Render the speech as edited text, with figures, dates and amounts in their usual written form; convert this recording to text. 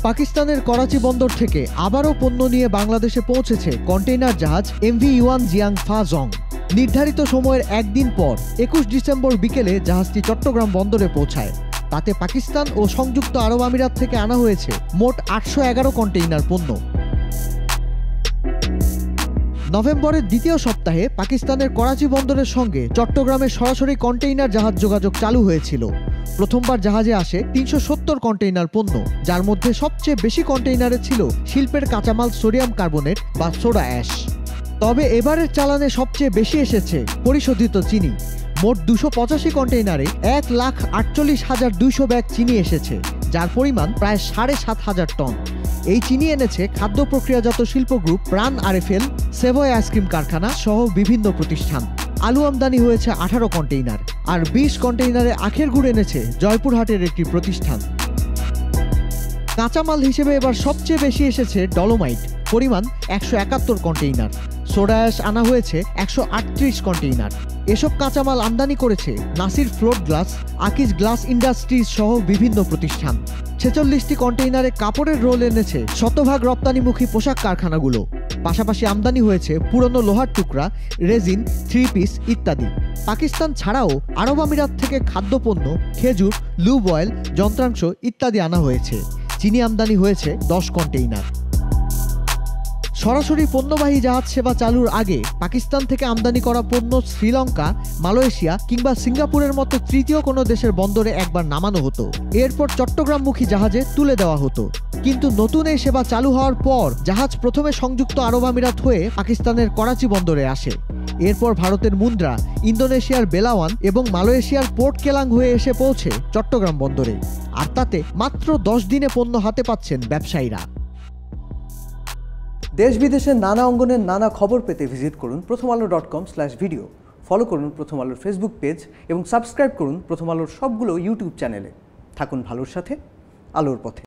পাকিস্তানের করাচি বন্দর থেকে আবারও পণ্য নিয়ে বাংলাদেশে পৌঁছেছে কন্টেইনার জাহাজ এমভি ইউয়ান জিয়াং ফা জং। নির্ধারিত সময়ের একদিন পর ২১ ডিসেম্বর বিকেলে জাহাজটি চট্টগ্রাম বন্দরে পৌঁছায়। তাতে পাকিস্তান ও সংযুক্ত আরব আমিরাত থেকে আনা হয়েছে মোট ৮১১ কন্টেইনার পণ্য। নভেম্বরের দ্বিতীয় সপ্তাহে পাকিস্তানের করাচি বন্দরের সঙ্গে চট্টগ্রামের সরাসরি কন্টেইনার জাহাজ যোগাযোগ চালু হয়েছিল। প্রথমবার জাহাজে আসে ৩৭০ কন্টেইনার পণ্য, যার মধ্যে সবচেয়ে বেশি কন্টেইনারে ছিল শিল্পের কাঁচামাল সোডিয়াম কার্বনেট বা সোডা অ্যাশ। তবে এবারের চালানে সবচেয়ে বেশি এসেছে পরিশোধিত চিনি। মোট ২৮৫ কন্টেইনারে ১,৪৮,২০০ ব্যাগ চিনি এসেছে, যার পরিমাণ প্রায় ৭,৫০০ টন। এই চিনি এনেছে খাদ্য প্রক্রিয়াজাত শিল্প গ্রুপ প্রাণ আরএফএল, সেভয় আইসক্রিম কারখানা সহ বিভিন্ন প্রতিষ্ঠান। আলু আমদানি হয়েছে ১৮ কন্টেইনার, আর ২০ কন্টেইনারে আখের গুড় এনেছে জয়পুরহাটের একটি প্রতিষ্ঠান। কাঁচামাল হিসেবে এবার সবচেয়ে বেশি এসেছে ডলোমাইট, পরিমাণ ১৭১ কন্টেইনার। সোডা অ্যাশ আনা হয়েছে ১৩৮ কন্টেইনার। এসব কাঁচামাল আমদানি করেছে Nasir float glass, Akij glass industries সহ বিভিন্ন প্রতিষ্ঠান। ৪৬টি কন্টেইনারে কাপড়ের রোল এনেছে শতভাগ রপ্তানিমুখী পোশাক কারখানাগুলো। পাশাপাশি আমদানি হয়েছে পুরনো লোহার টুকরা, রেজিন, 3 পিস ইত্যাদি। পাকিস্তান ছাড়াও আরব আমিরাত থেকে খাদ্যপণ্য, খেজুর, লুব অয়েল, যন্ত্রাংশ ইত্যাদি আনা হয়েছে। চিনি আমদানি হয়েছে ১০ কন্টেইনার। সরাসরি পণ্যবাহী জাহাজ সেবা চালুর আগে পাকিস্তান থেকে আমদানি করা পণ্য শ্রীলঙ্কা, মালয়েশিয়া কিংবা সিঙ্গাপুরের মতো তৃতীয় কোনো দেশের বন্দরে একবার নামানো হতো। এরপর চট্টগ্রামমুখী জাহাজে তুলে দেওয়া হতো। কিন্তু নতুন এই সেবা চালু হওয়ার পর জাহাজ প্রথমে সংযুক্ত আরব আমিরাত হয়ে পাকিস্তানের করাচি বন্দরে আসে। এরপর ভারতের মুন্দ্রা, ইন্দোনেশিয়ার বেলাওয়ান এবং মালয়েশিয়ার পোর্ট কেলাং হয়ে এসে পৌঁছে চট্টগ্রাম বন্দরে। আর তাতে মাত্র ১০ দিনে পণ্য হাতে পাচ্ছেন ব্যবসায়ীরা। দেশ বিদেশের নানা অঙ্গনের নানা খবর পেতে ভিজিট করুন prothomalo.com/video। ফলো করুন প্রথম আলোর ফেসবুক পেজ এবং সাবস্ক্রাইব করুন প্রথম আলোর সবগুলো ইউটিউব চ্যানেলে। থাকুন ভালোর সাথে, আলোর পথে।